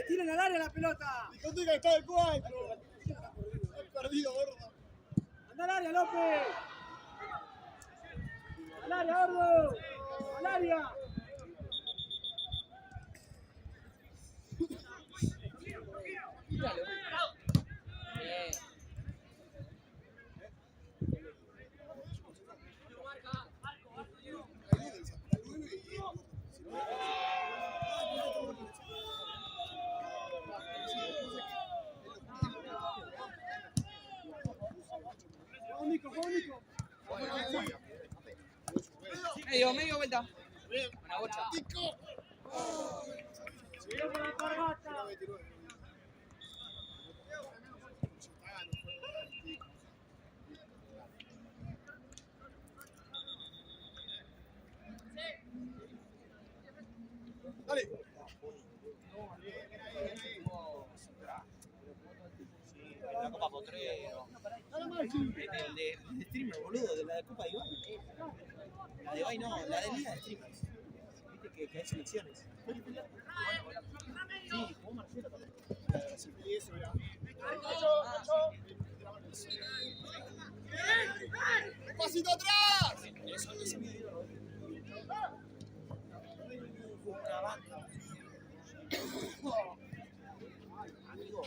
¡Tiren al área la pelota! ¡Discote que está el 4! ¡Has perdido, gordo! ¡Anda al área, López! ¡Al área, gordo! ¡Al área! Medio vuelta. Una bocha. ¡Sigue por la pargata! Dale. La Copa Potrero. El de streamer, boludo, de la Copa de Ibai. La de Ibai no, la de Liga de Streamers. Viste que hay selecciones. Sí, jugó Marcelo también. Y eso era. ¡Pasito atrás! Ese video. Una banda. Amigo.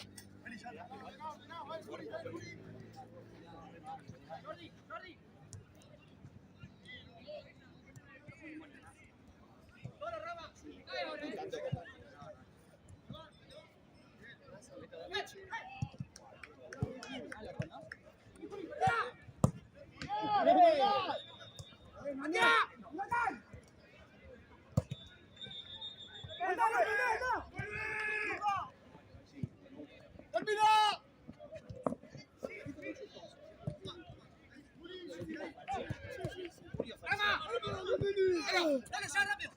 Dale ya, rápido.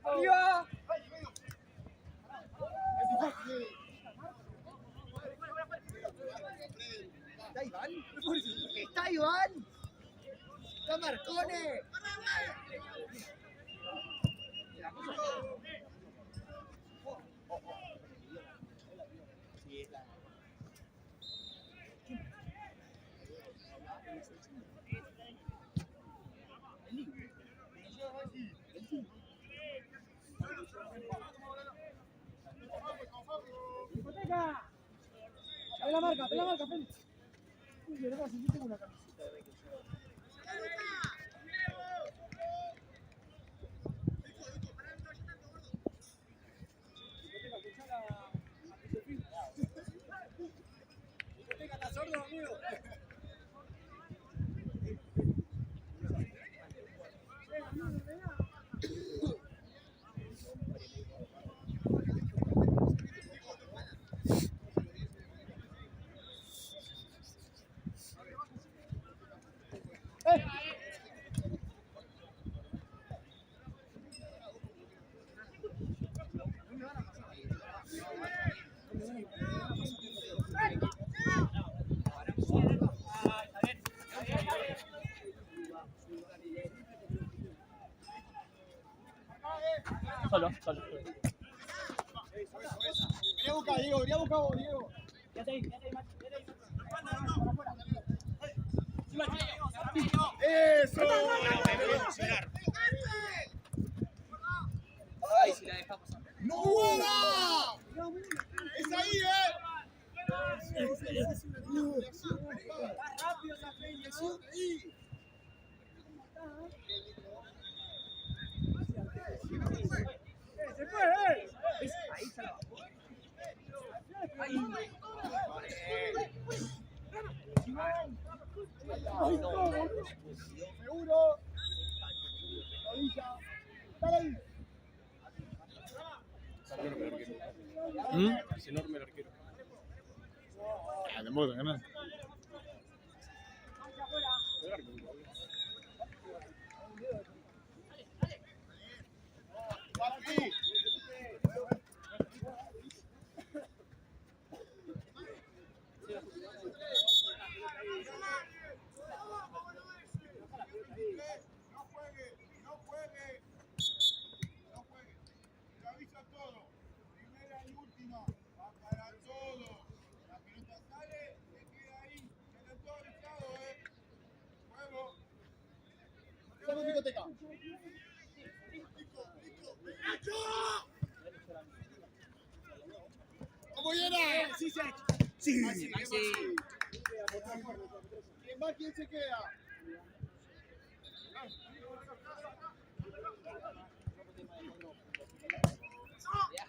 Arriba. ¿Está Iván? ¿Está Iván? ¿Está Marcone? Sí, es la... Discoteca. Ve la marca, Félix. Uy, yo no sé si tengo una camiseta de Becky. Discoteca, ¿estás sordo, amigo? Solo. Vení a buscar, Diego, vení a buscar vos, Diego. Quédate ahí, Macho. ¡Eso! Ay, si la dejamos. ¡No buena! ¡Es ahí, Está rápido esa Félix, ¿no? Se fue, Ahí se la bajó. Seguro. Rodilla. Dale ahí. Es enorme el arquero. Tampoco tan grande. Papi. Vamos, discoteca. ¿Cómo llena? Sí, se ha hecho. Sí, Maxi, Maxi. ¿Quién va? ¿Quién se queda?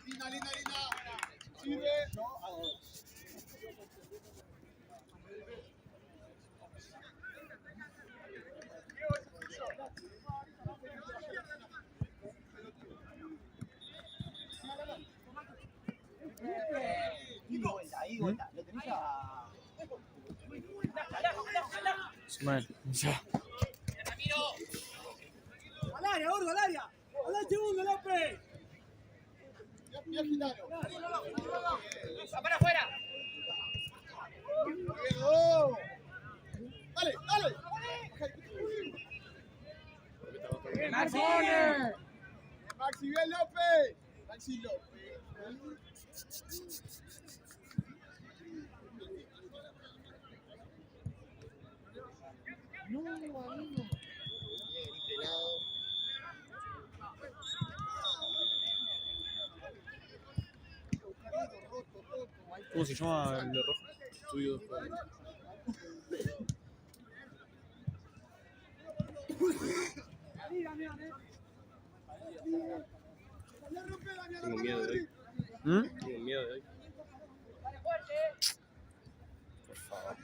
Linda, linda, linda. Sirve. Ahí, vuelta. Lo tenés a... Mal. Ya. Al área, gordo, al área. Al segundo, López. Mira, Gitano. ¡Va para afuera! ¡Oh! Dale, dale. ¡Maxi! Maxi, bien López. Maxi López. No, amigo. Bien, pelado. ¿Cómo se llama el de rojo? Estudio. Tengo miedo de hoy. Tengo miedo de hoy. Por favor.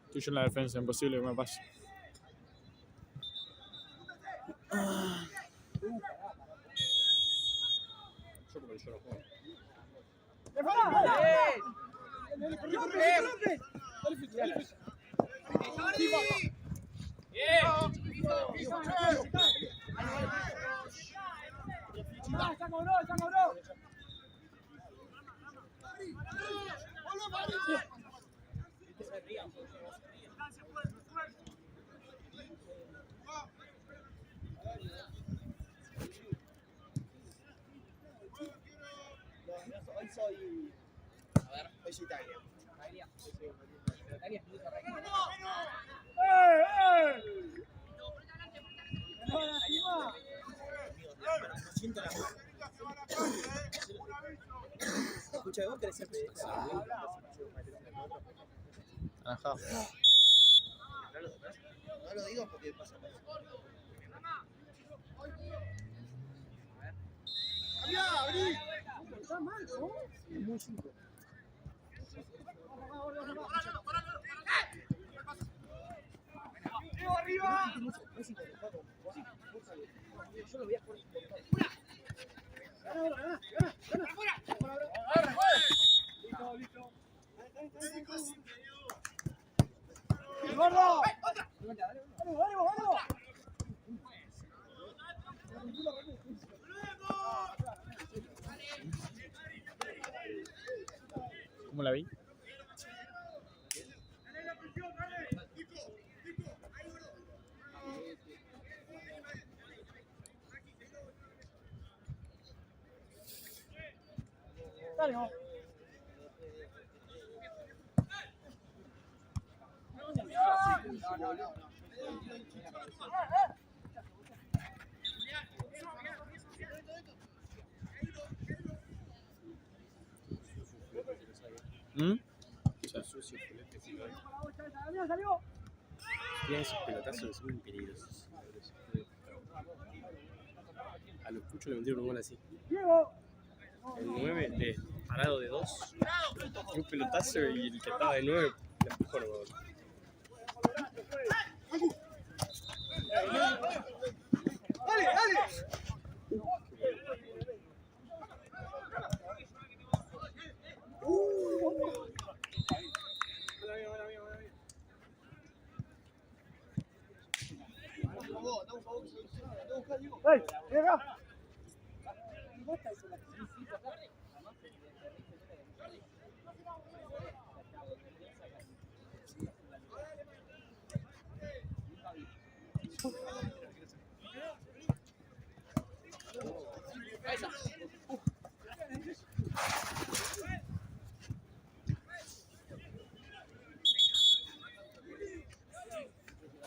Estoy yo en la defensa, imposible que me pase. Yo porque yo no juego. ¡López! Ya cobró, ya cobró. Hoy soy. A ver, hoy soy Italia. No siento la mano. Escucha, vos querés ser periodista. Ajá. No lo digo porque pasa por eso. ¡Cambiá, abrí! Está mal, ¿no? Muy simple. ¡Arriba! Yo lo voy a poner. Listo, listo. ¡Gordo! ¡Dale, vamos! ¿Cómo la vi? Dale, vamos. ¿Mm? Esos sucios pelotes que van. Mira, salió. Tienen esos pelotazos que son muy peligrosos. A los Puchos le metieron un gol así. Diego. El 9 de parado de 2. Un pelotazo y el que estaba de 9 le empujó el gol. ¡Dale, dale! ¡Ey! ¡Llega!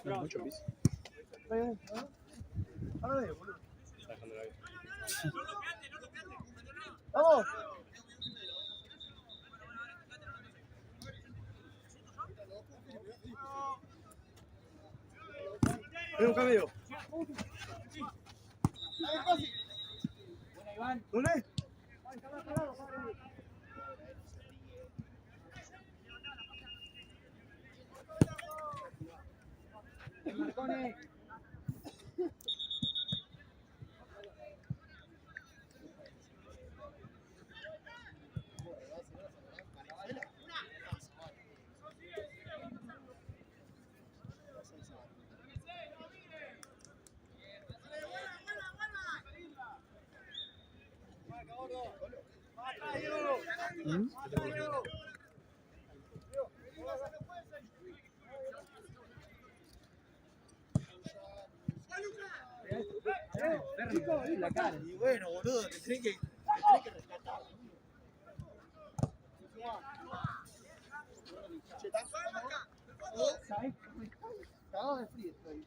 Mucho piso. Ahora de, boludo. Está dejando la vida. ¡Vamos! ¡Ven un cambio! ¿Dónde? Marcone. ¿Mm? La cara. Y bueno, boludo, te tenés que rescatar. Che, ¿estás? ¿Sabes? Cagado de frío estoy.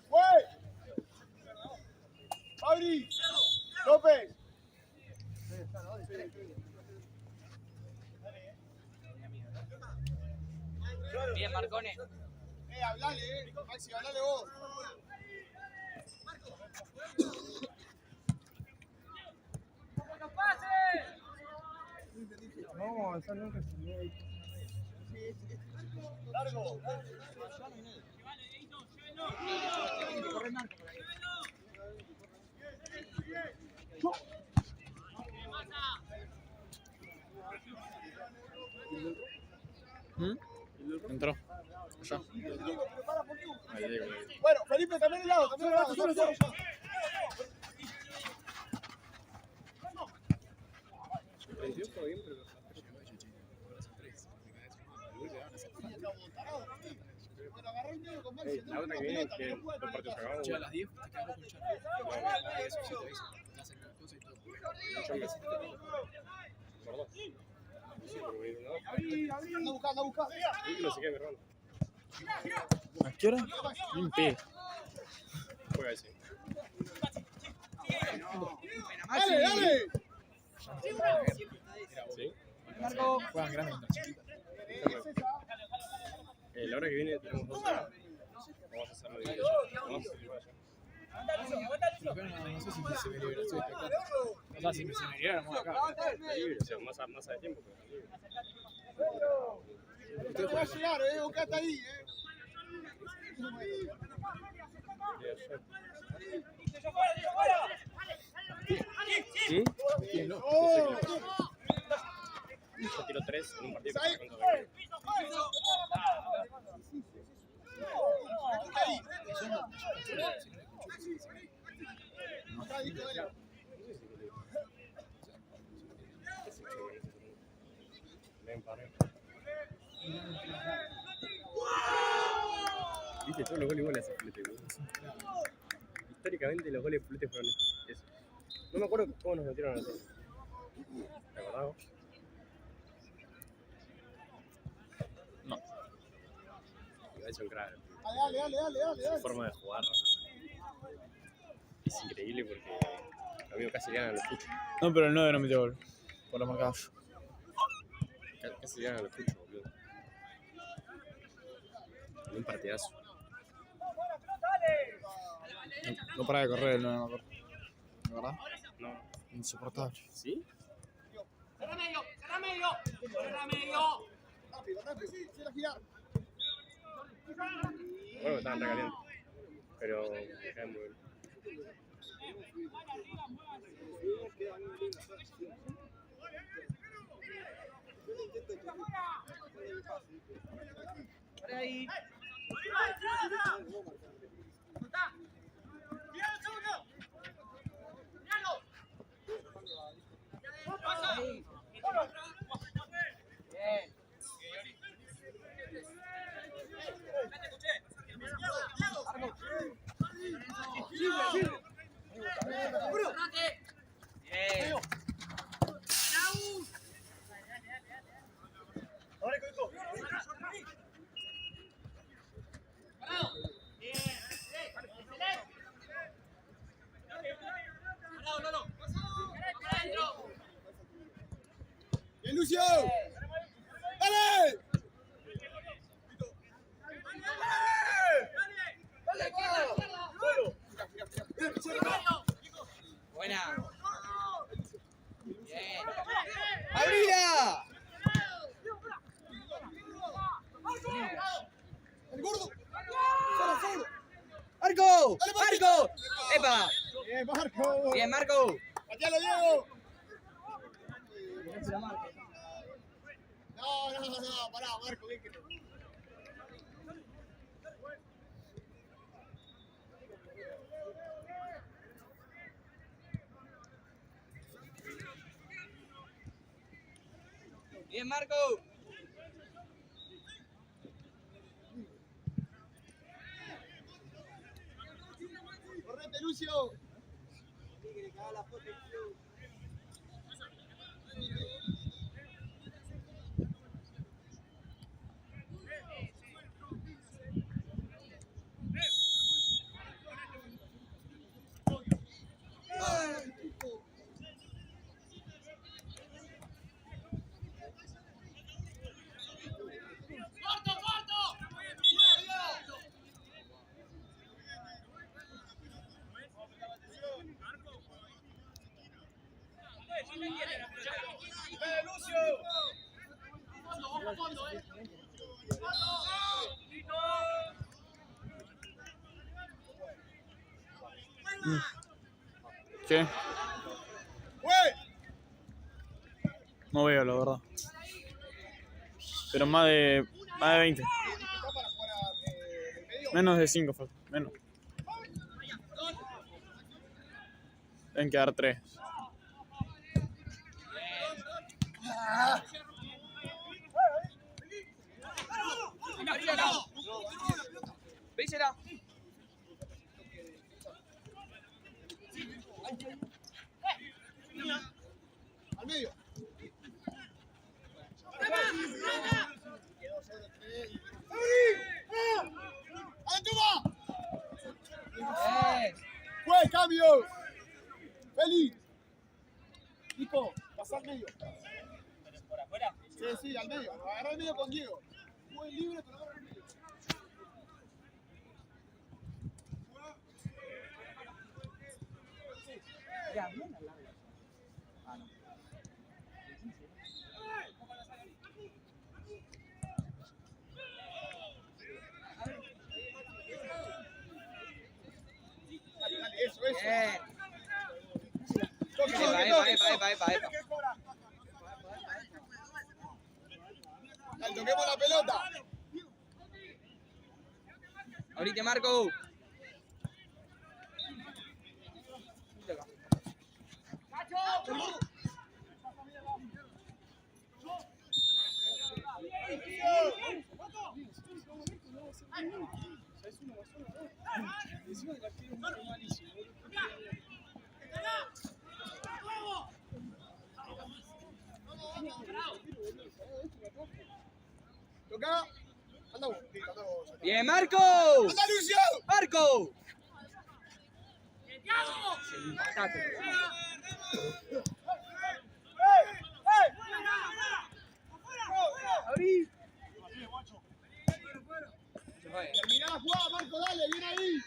¡Güey! ¡Abrí! ¡López! Bien, Marcone. Hablale, Maxi, hablale vos. ¡No pase! avanzar nunca. Largo. Entró. Allá. Ahí digo. Bueno, Felipe, también el lado, también el lado. El 32 fue bien, pero Bueno, agarró el medio con Maxi. la otra que viene, que los partidos se acabaron. Che, a las 10 te quedamos con Charlie. Eso, sí, te aviso. Te hacen las cosas y todo. Perdón. Sí, pero me no. Anda buscando, anda buscando. Y no sé qué, mi hermano. ¿A qué hora? Un P. Juega ese. Dale, dale. ¿Sí? Juegan grande contra chiquita. La hora que viene tenemos 2 horas. Vamos a hacerlo de allá. Vamos a hacerlo allá. Pero no sé si se me libera, estoy expectante. O sea, si me se me liberáramos acá. Está libre, o sea, más de tiempo, pero está libre. Te va a llegar, buscate ahí, ¿Sí? Bien, ¿no? Yo tiro 3 en un partido. Viste, todos los goles igual hacen Flete, boludo. Históricamente los goles de Flete fueron eso. No me acuerdo cómo nos metieron a nosotros. ¿Te acordás? No. Igual son crack. Dale. Su forma de jugar es increíble porque a mí casi ganan los puchos. No, pero el 9 no metió gol. Por la marcada yo. Casi ganan los puchos, boludo. En un partidazo. No para de correr el 9, me acuerdo. ¿De verdad? No. Insoportable. ¿Sí? Rápido. Sí, la girar. Bueno, estaban recalientes. Pero me caen muy bien. ¡Bien, Lucio! ¡Dale! Buena. Bien. ¡Abrila! ¡El gordo! ¡Solo! ¡Marco! Dale, ¡Marco! ¡Epa! ¡Bien, Marco! ¡Bien, Marco! ¡Patealo, Diego! No, pará, Marco, ¿qué crees? ¡Bien, Marco! ¡Correte, Lucio! ¿Qué? No veo, la verdad. Pero más de 20. Menos de 5 falta. Menos. Deben quedar 3. Veísela. Al medio. ¡Antuma! ¡Fue cambio! ¡Feliz! Nico, pasa al medio. ¿Por afuera? Sí, sí, al medio. Agarra el medio con Diego. Muy libre, pero agarra el medio. Ya, bien al lado. Dale, eso, eso. Bien. Toque, Epa, toque, epa, toque. epa, epa, epa. Dale, toquemos la pelota. Ahorita, Marco. Toca. Anda vos. Sí, anda vos. Bien, Marco. ¡Anda, Lucio! Marco. Terminá la jugada, Marco, dale, viene ahí.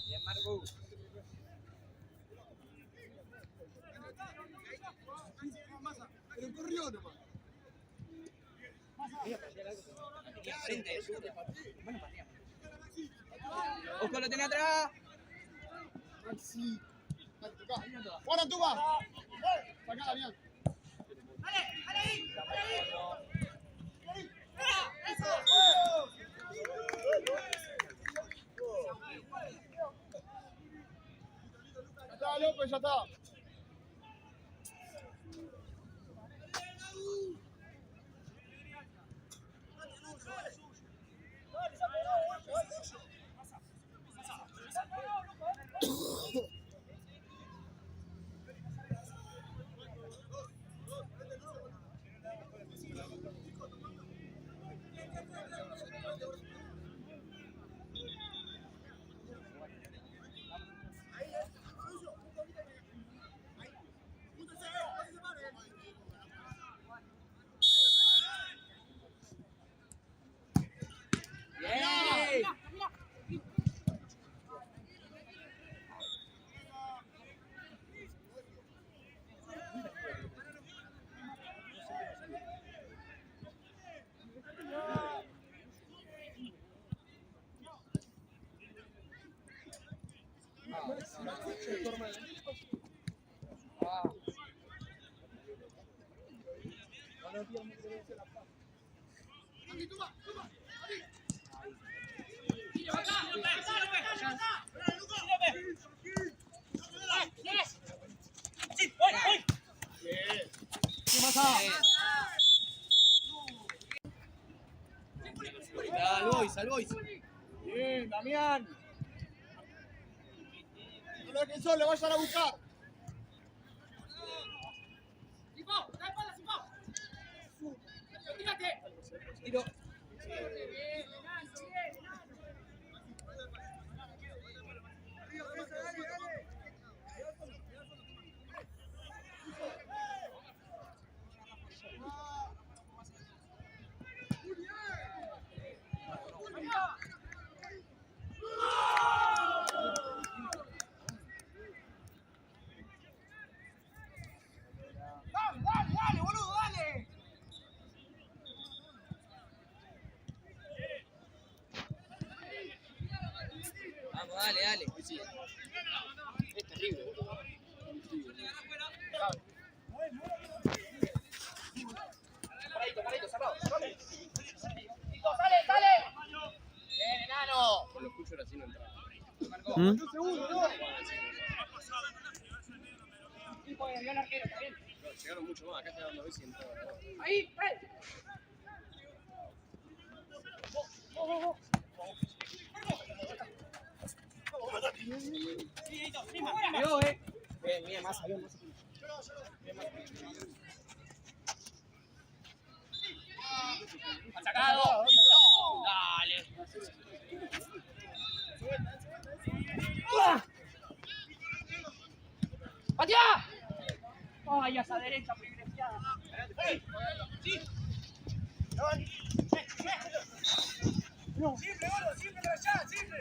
Bien, Marco. Pero corrió nomás. Frente. Ojo, lo tiene atrás. Ay, sí. Dale, toca. ¡Fuera, Antuma! Sacala, bien. Ya está, López, ya está. Bien. Al boys. Bien, Damián. No lo dejen solo, vayan a buscar. Tiro. Dale, dale. Es terrible. Paradito, cerrado. Bien, enano. Con los cuyos así no entraba. No, llegaron mucho más, acá está dando bici en todo. Ahí, Bien, más avión, más. Sacado. Dale. ¡Patea! ¡Ay, esa derecha privilegiada! Simple, boludo, simple para allá, simple.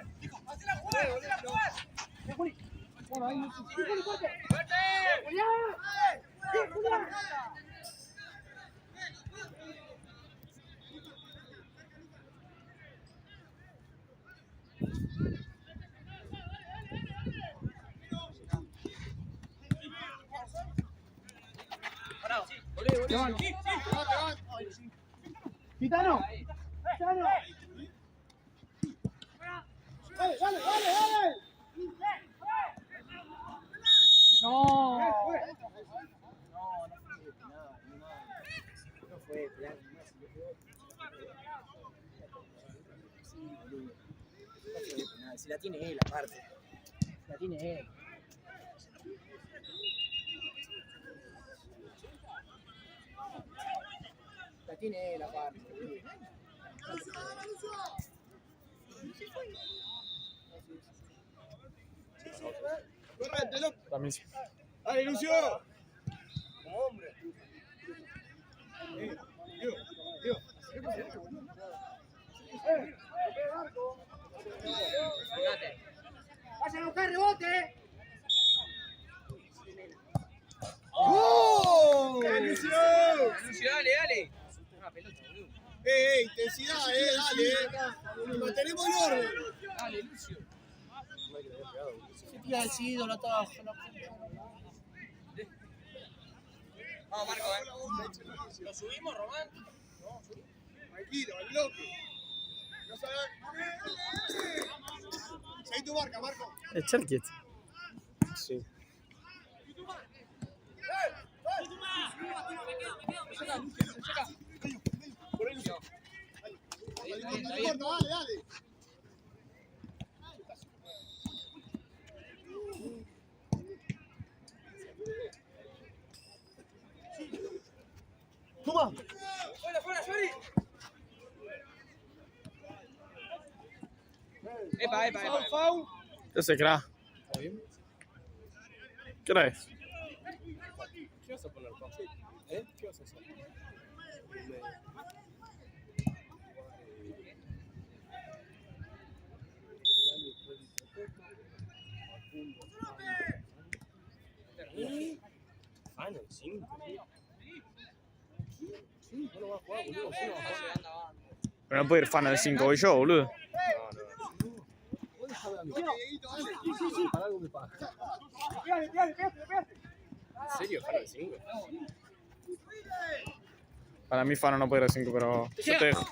Hacé la jugada, hacé la jugada. bueno, ahí no sé. ¡Fuerte! Gitano. Gitano. Dale, dale, dale, dale. No. No fue, plan. Si la tiene él, aparte. La tiene él. La tiene él, aparte. Correte, loco. También sí. Dale, Lucio. Como hombre. Diego. Vayan a buscar rebote. ¡Oh! ¡Lucio! Lucio, dale. Una pelota, boludo. Intensidad, dale. Mantenemos el orden. Dale, Lucio. Se tira decidido la taja. Vamos, Marco, ¿Lo subimos, Román? Tranquilo, al bloque. No sabes. Seguí tu marca, Marco. Es Cherky este. Sí. Por ahí, Lucio. Dale. Toma. Fuera, Sori. Epa. Fau. ¿Qué se crack? ¿Está bien? ¿Qué hora es? ¿Qué vas a poner, pa? ¿Eh? ¿Qué vas a hacer? Final 5. No lo va a jugar, boludo. Sí, no va a jugar. Pero no puedo ir fan del 5, voy yo, boludo. Vos dejame a mí. Para algo me paga. Pégate. ¿En serio? ¿Fan del 5? Para mí Fano no puede ir al 5, pero yo te dejo.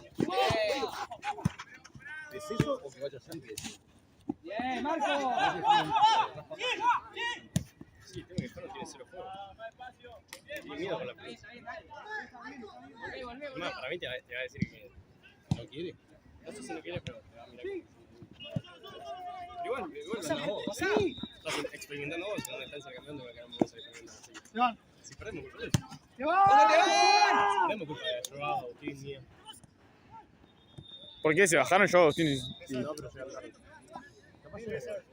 ¿Es eso o que vayas antes? Bien, Marco. Sí, tengo que Fano tiene 0 juegos. Tiene miedo con la pelota. Además, para mí te va a decir que ¿No quiere? no sé si no quiere, pero te va a mirar. Igual Pasala vos, estás experimentando vos, donde está el campeón, que no vamos a experimentar así. Se van. Si perdemos, culpa de eso. Se van. Tenemos culpa de yo, Agustín, mía. ¿Por qué? ¿Se bajaron yo, Agustín? No, pero llega tarde. Capaz que me sabe.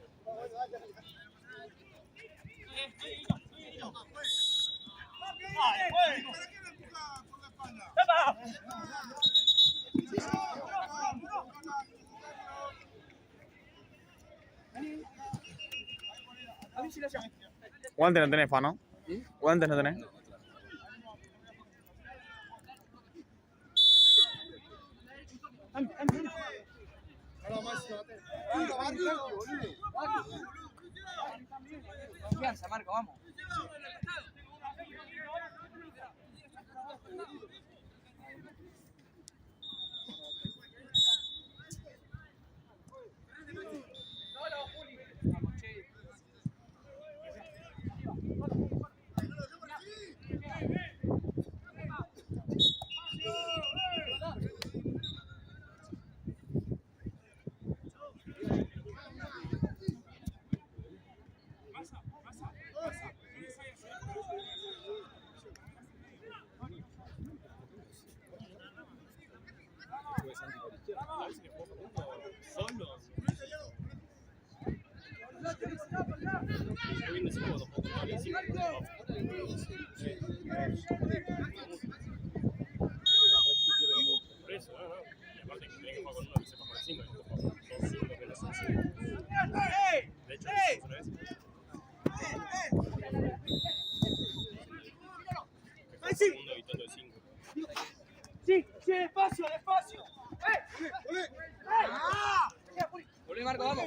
Guantes no tenés, Fano. Guantes no tenés. Ahora más. Tira, Marco, boludo. Confianza, Marco, vamos. Solo. Estoy viendo si puedo jugar encima. Por eso, no. Y aparte que tenés que jugar con uno que sepa por encima. Son 5 que no son 5. De hecho, una vez. Que fue segundo y todo de 5. Sí, sí, despacio, despacio. Volvé, Marco, vamos.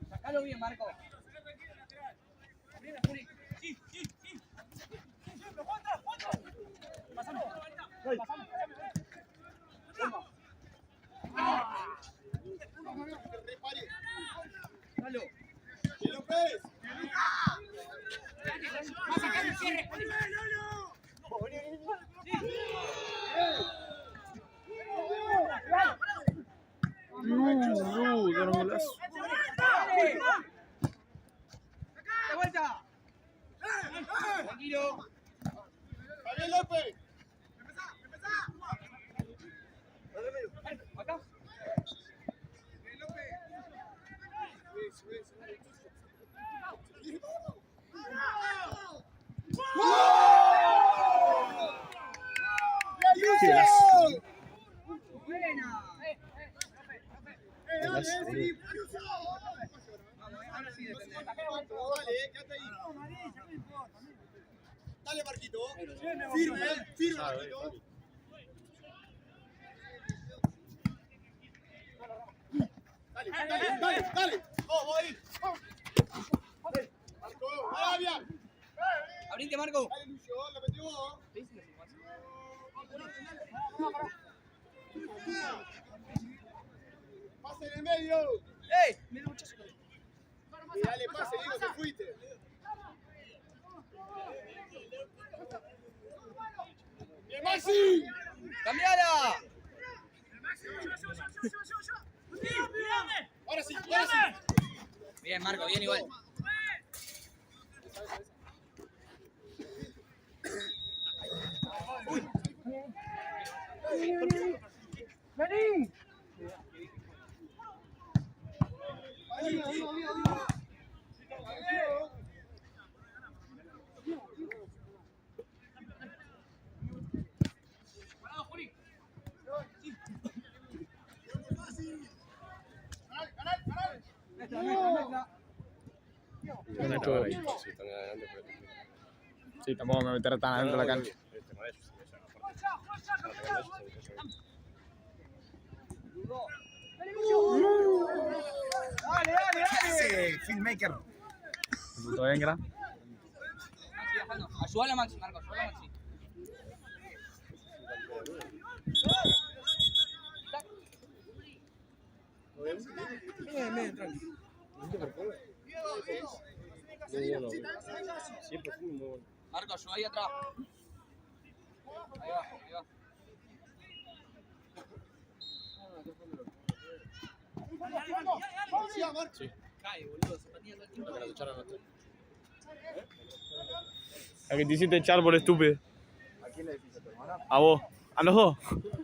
Sacalo bien, Marco. Sí, sí, sí. Siempre, Juan, pasamos. Dalo. López. Vas a sacar el cierre. Dieron golazo. De vuelta. Tranquilo. Javier López. Acá. Buena. Ahora sí depende. Dale, quédate ahí. Dale, Marquito. Firme, firme, Marquito. Dale. Vamos ahí. Marco, Arabia. Abrite, Marco. Dale, Lucio, la metió vos. Pase en el medio. ¡Ey! Mira, muchacho. Y dale pase, Diego, te fuiste. ¡Bien, Maxi! ¡Cambiala! Ahora sí, ahora sí. Bien, Marco, bien igual. ¡Vení! Sí, tampoco me meteré tan adentro de la cancha. Dale. Filmmaker. ¿Todo bien, Gra? Ayúdala a Maxi, Marco, ayúdala a Maxi. Bien, tranquilo. Siempre fui muy bueno. Marco, ayuda ahí atrás. Ahí va, ahí va. Cae, boludo, zapatilla todo el tiempo. La que te hiciste echar por estúpido. ¿A quién le decís a tu hermana? A vos. A los dos.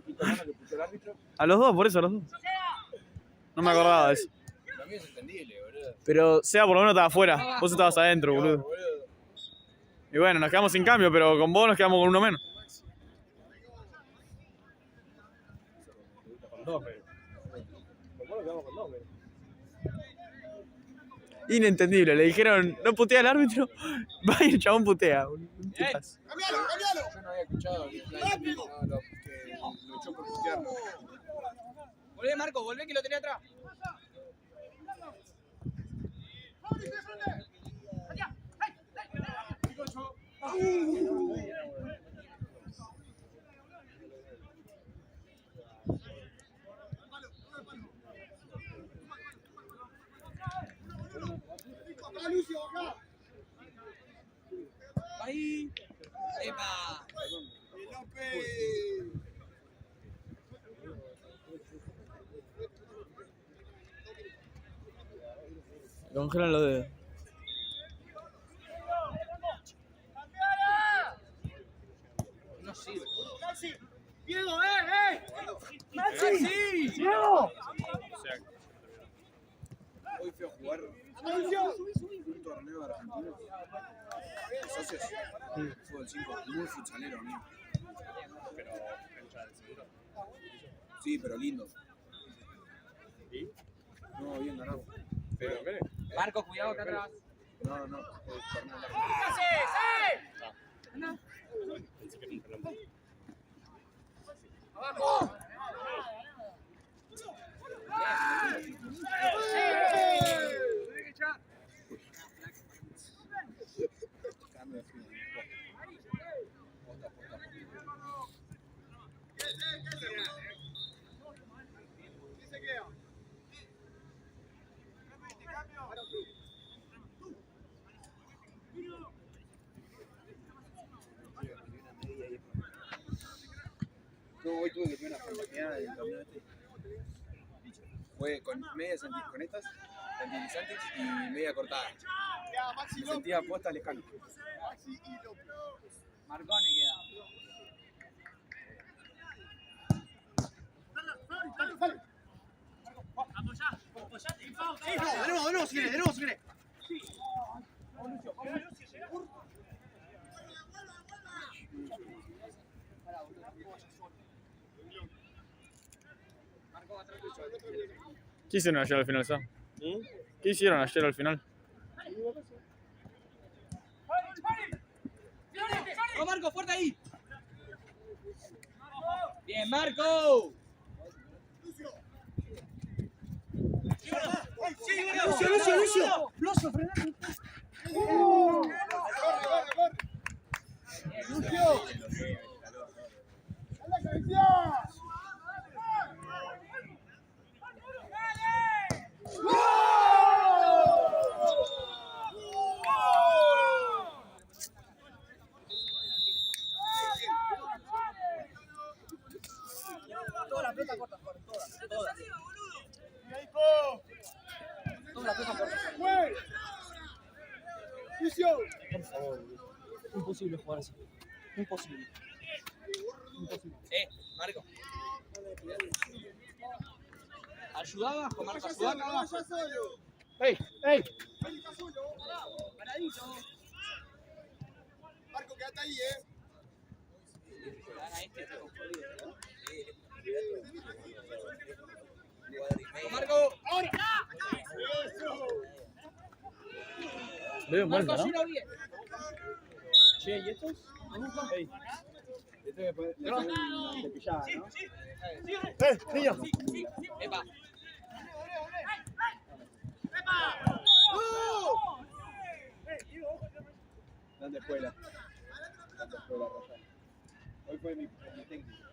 ¿Y tu hermana que puso el árbitro? A los dos, por eso, a los dos. No me acordaba de eso. Lo mío es entendible, boludo. Pero sea por lo menos estaba afuera. Vos estabas adentro, boludo. Y bueno, nos quedamos sin cambio, pero con vos nos quedamos con uno menos. Con dos, pero. nos quedamos con 2, pero. Inentendible. Le dijeron, no putea al árbitro. Va y el chabón putea. Un tipazo. ¡Cambialo, cambialo! Yo no había escuchado que lo echó por putearlo. Volvé, Marco, volvé que lo tenía atrás. ¡Acá, Lucio, acá! Ahí. ¡Epa! ¡López! Le congelan los dedos. No sirve. ¡Diego, ¡Maxi! ¡Diego! O sea, Hoy fui a jugar ¡Lucio! un torneo argentino de socios. Fútbol 5, muy futsalero, amigo. pero cancha de seguro. Sí, pero lindo. ¿Y? No, bien ganado. Pero, Vélez. Marco, cuidado acá atrás. No, torneo largo. Pensé que nunca lo. Cambio de fin. No, hoy tuve que tener una compañía del torneo este. Fue con medias con estas, antideslizantes y media cortada. Me sentía puesta al escano. Marcone queda. De nuevo, si querés. ¿Qué hicieron ayer al final, Sam? ¿Qué hicieron ayer al final? ¡Oh, Marco, fuerte ahí! ¡Bien, Marco! ¡Lucio! ¡Lucio, frenate! ¡Lucio! ¡A la cabeza! Toda la pelota corta, toda. Toda la pelota corta. ¡Lucio! Por favor, imposible jugar así. Imposible. Marco. Ayuda abajo, Marco, ayuda acá abajo. ¡Ey! ¡Ey! Paradito. Marco, quédate ahí, Marco. ¡Ahora! Le dio Marco, vuelta, ¿no? ayuda bien. Che, ¿y estos? ¡Ey! Este le ponen una cepillada, ¿no? ¡Niño! Epa. Grande escuela. Grande escuela, Rosa. Hoy fue mi técnico.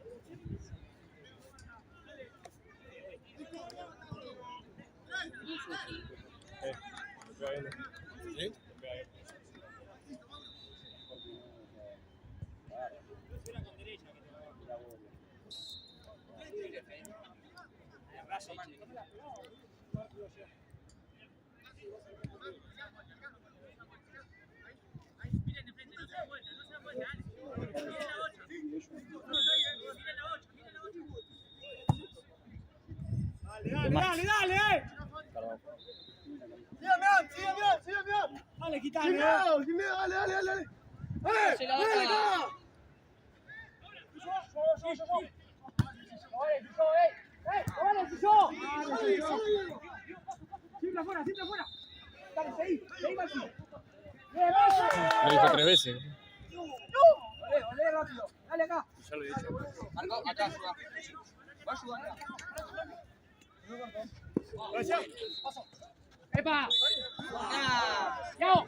¡Dale! ¡Sígueme! ¡Dale, quitale! ¡Sin miedo! ¡Dale! Se la ¡Dale, da. acá! ¡Yo! ¡Ey! Siempre afuera, siempre afuera. Dale, seguí, Maxi. Me dijo 3 veces. Olé, rápido. Dale acá. Ya lo he dicho. Marco, acá ayuda. Va a ayudar. ¡Epa! ¡Yao!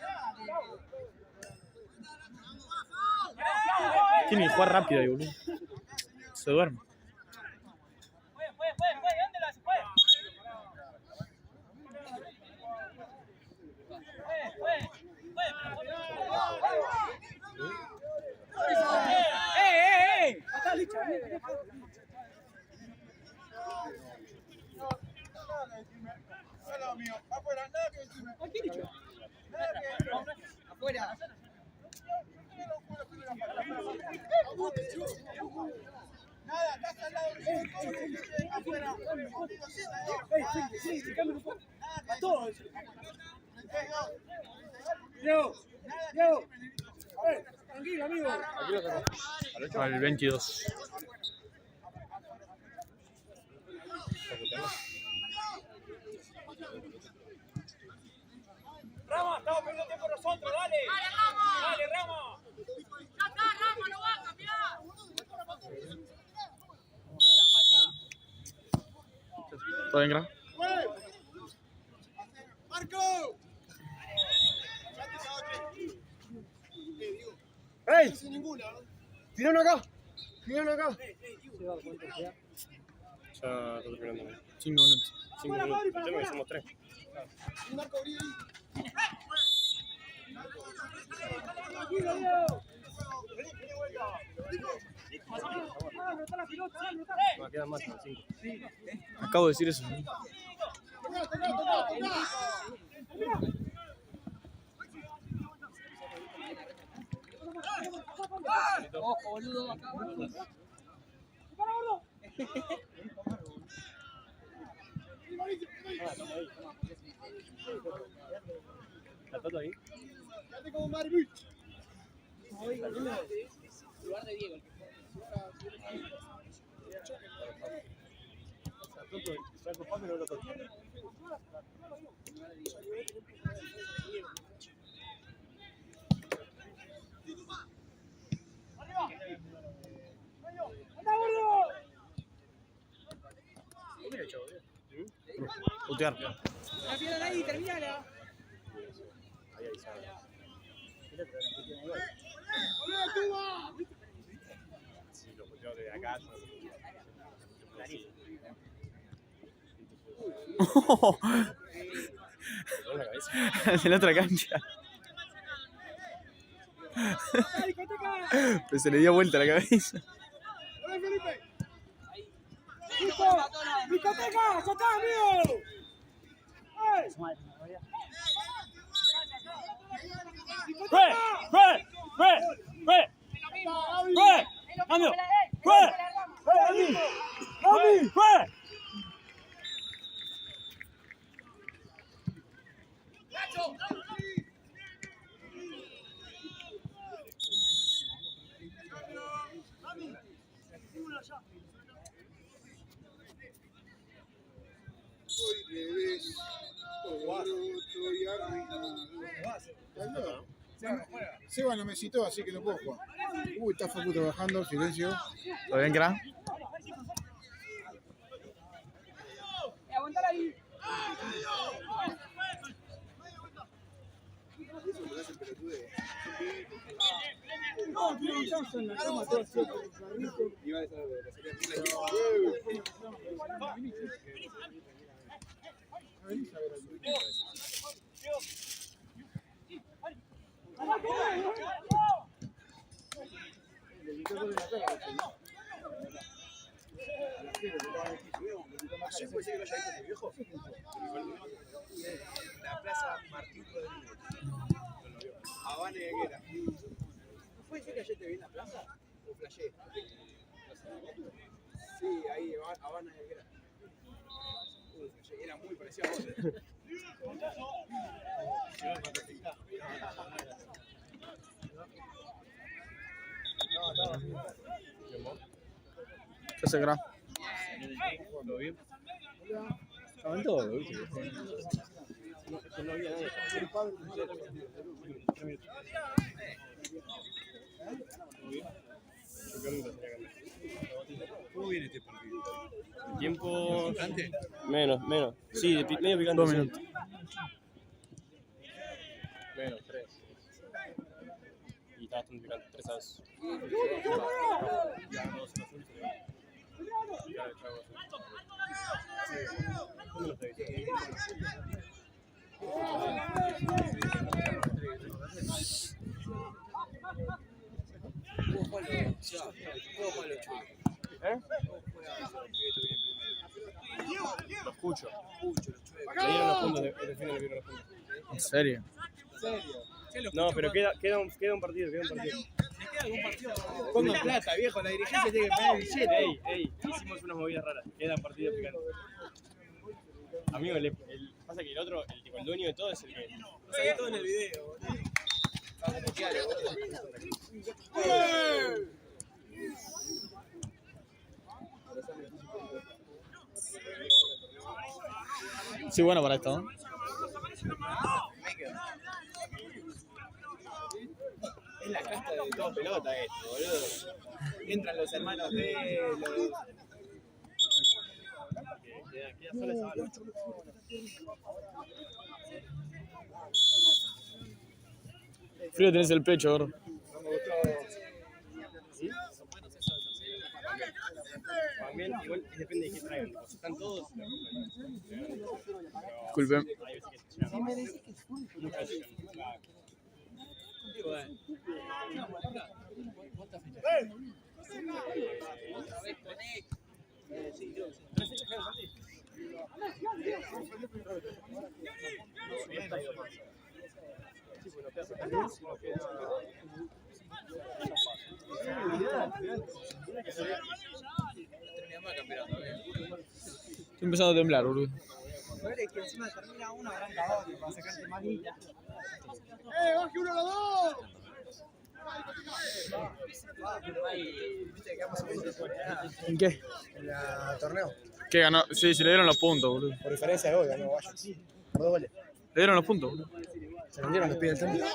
Tiene que jugar rápido ahí, boludo. Se duerme. Ándela, se fue. Acá, Licha, vení. Afuera, nada que decirme. Aquí, Licha. Afuera. Nada, estás al lado de afuera. Sí, cambia un poco. A todos. Diego. Tranquilo, amigo. Al 22. Rama, estamos perdiendo tiempo nosotros, dale. Dale, Rama. Ya está, Rama, no va a cambiar. ¿Todo bien, Gra? ¡Marco! ¡Ey! Sin ninguna. ¡Tiraron acá! Ya está terminando. 5 minutos. 5 minutos. El tema es que somos 3. Marco, abrí ahí. Tranquilo, Diego. No, quedan más, 5. Acabo de decir eso. Ojo, boludo, acá. ¿Está todo ahí? Quédate como Marvich. Lugar de Diego. Putear. Ahí, terminala. Sí, los puteos de acá son en la cabeza. En la otra cancha. Pero se le dio vuelta la cabeza. ¡Dale, Felipe! ¡Discoteca! ¡Ya está, amigo! ¡Cambio! Seba no me citó, así que no puedo jugar. Uy, está Facu trabajando, silencio. ¿Todo bien, Gra? Aguantar ahí. No, tiene un chance en la cama, todo así. Iba a esa ¿Ayer puede ser que lo haya visto tu viejo? La plaza Martín Rodríguez. Habana y Higuera. ¿No puede ser que ayer te vi en la plaza? ¿O flashé? Sí, ahí, Habana y Higuera. Flashé. Era muy parecido a vos. ¿Qué hace, Gra? ¿Todo bien? Estaban todos, ¿viste? No había nadie. ¿Cómo viene este partido? Tiempo. ¿Picante? Menos. Sí, medio picante. 2 sí. minutos. Menos, 3. Y está bastante picante, 3-2. Lo escucho. Se dieron los puntos, el fin de los puntos. ¿En serio? No, pero queda un partido. Pongan plata, viejo, la dirigencia tiene que poner el billete. Ey, hicimos unas movidas raras. Quedan partidos picantes. Amigo, pasa que el dueño de todo es el que. Sale todo en el video, boludo. Sí, bueno para esto, ¿no? Es la casta de todo pelota esto, boludo. Entran los hermanos de los... Queda sola esa bala. Frío tenés el pecho, gordo. ¿Sí? También, igual depende de qué traigan. Si están todos, Disculpen. hay veces que se llaman. Muchas veces que Estoy empezando a temblar, boludo. Es que encima termina uno, arranca otro para sacarte más guita. ¡Baje uno a los dos! ¿En qué? En el torneo. ¿Qué ganó? Sí, se le dieron los puntos, boludo. Por diferencia de gol, ganó Guayas. Por 2 goles. Le dieron los puntos, boludo. Se vendieron los pibes del torneo.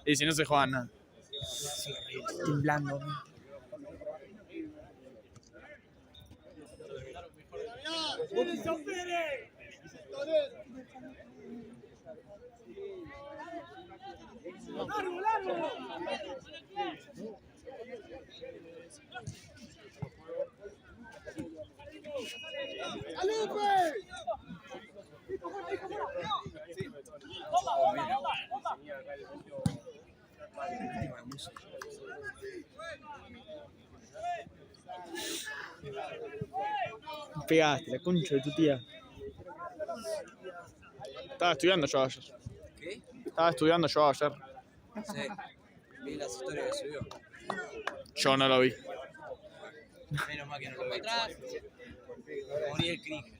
Y si no se juegan nada. Temblando. Pegaste, la concha de tu tía. Estaba estudiando yo ayer. ¿Qué? Estaba estudiando yo ayer. Sí. Vi las historias que subió. Yo no lo vi. Menos mal que no lo vi. Morí el cringe.